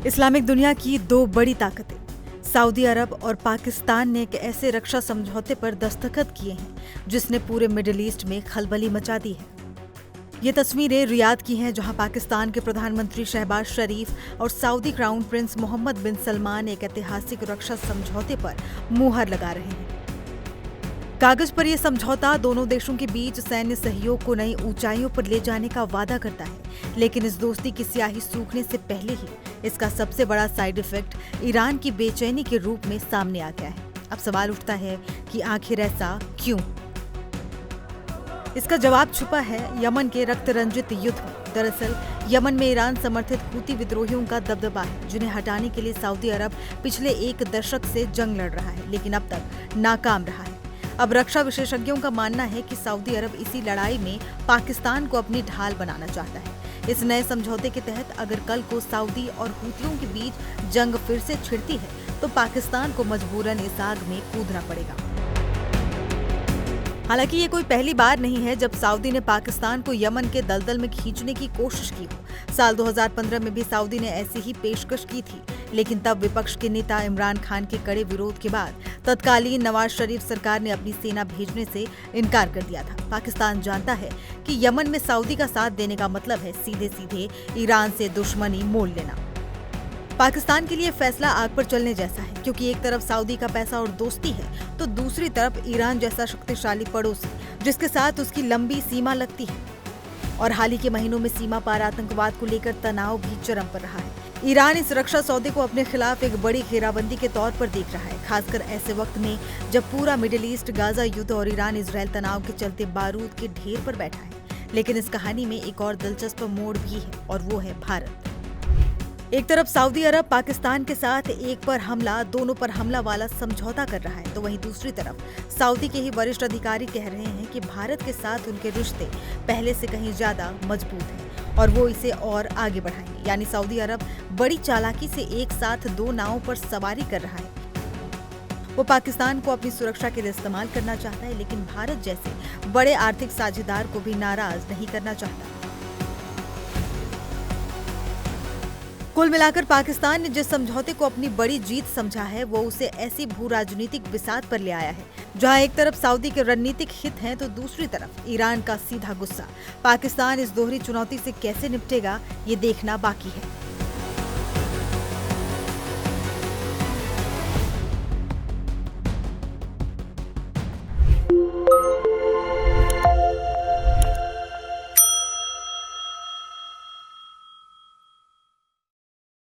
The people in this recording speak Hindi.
इस्लामिक दुनिया की दो बड़ी ताकतें सऊदी अरब और पाकिस्तान ने एक ऐसे रक्षा समझौते पर दस्तखत किए हैं जिसने पूरे मिडिल ईस्ट में खलबली मचा दी है। ये तस्वीरें रियाद की हैं, जहां पाकिस्तान के प्रधानमंत्री शहबाज शरीफ और सऊदी क्राउन प्रिंस मोहम्मद बिन सलमान एक ऐतिहासिक रक्षा समझौते पर मुहर लगा रहे हैं। कागज पर यह समझौता दोनों देशों के बीच सैन्य सहयोग को नई ऊंचाइयों पर ले जाने का वादा करता है, लेकिन इस दोस्ती की स्याही सूखने से पहले ही इसका सबसे बड़ा साइड इफेक्ट ईरान की बेचैनी के रूप में सामने आ गया है। अब सवाल उठता है कि आखिर ऐसा क्यों? इसका जवाब छुपा है यमन के रक्त रंजित युद्ध में। दरअसल यमन में ईरान समर्थित हूती विद्रोहियों का दबदबा है, जिन्हें हटाने के लिए सऊदी अरब पिछले एक दशक से जंग लड़ रहा है, लेकिन अब तक नाकाम रहा है। अब रक्षा विशेषज्ञों का मानना है कि सऊदी अरब इसी लड़ाई में पाकिस्तान को अपनी ढाल बनाना चाहता है। इस नए समझौते के तहत अगर कल को सऊदी और हूतियों के बीच जंग फिर से छिड़ती है तो पाकिस्तान को मजबूरन इस आग में कूदना पड़ेगा। हालांकि ये कोई पहली बार नहीं है जब सऊदी ने पाकिस्तान को यमन के दलदल में खींचने की कोशिश की हो। साल 2015 में भी सऊदी ने ऐसी ही पेशकश की थी, लेकिन तब विपक्ष के नेता इमरान खान के कड़े विरोध के बाद तत्कालीन नवाज शरीफ सरकार ने अपनी सेना भेजने से इनकार कर दिया था। पाकिस्तान जानता है कि यमन में सऊदी का साथ देने का मतलब है सीधे सीधे ईरान से दुश्मनी मोल लेना। पाकिस्तान के लिए फैसला आग पर चलने जैसा है, क्योंकि एक तरफ सऊदी का पैसा और दोस्ती है तो दूसरी तरफ ईरान जैसा शक्तिशाली पड़ोसी जिसके साथ उसकी लंबी सीमा लगती है। और हाल ही के महीनों में सीमा पार आतंकवाद को लेकर तनाव भी चरम पर रहा है। ईरान इस रक्षा सौदे को अपने खिलाफ एक बड़ी घेराबंदी के तौर पर देख रहा है, खासकर ऐसे वक्त में जब पूरा मिडिल ईस्ट गाजा युद्ध और ईरान इजरायल तनाव के चलते बारूद के ढेर पर बैठा है। लेकिन इस कहानी में एक और दिलचस्प मोड़ भी है, और वो है भारत। एक तरफ सऊदी अरब पाकिस्तान के साथ एक पर हमला दोनों पर हमला वाला समझौता कर रहा है, तो वहीं दूसरी तरफ सऊदी के ही वरिष्ठ अधिकारी कह रहे हैं कि भारत के साथ उनके रिश्ते पहले से कहीं ज्यादा मजबूत हैं और वो इसे और आगे बढ़ाएंगे। यानी सऊदी अरब बड़ी चालाकी से एक साथ दो नावों पर सवारी कर रहा है। वो पाकिस्तान को अपनी सुरक्षा के लिए इस्तेमाल करना चाहता है, लेकिन भारत जैसे बड़े आर्थिक साझेदार को भी नाराज नहीं करना चाहता। कुल मिलाकर पाकिस्तान ने जिस समझौते को अपनी बड़ी जीत समझा है, वो उसे ऐसी भू राजनीतिक बिसात पर ले आया है जहां एक तरफ सऊदी के रणनीतिक हित हैं तो दूसरी तरफ ईरान का सीधा गुस्सा। पाकिस्तान इस दोहरी चुनौती से कैसे निपटेगा, ये देखना बाकी है।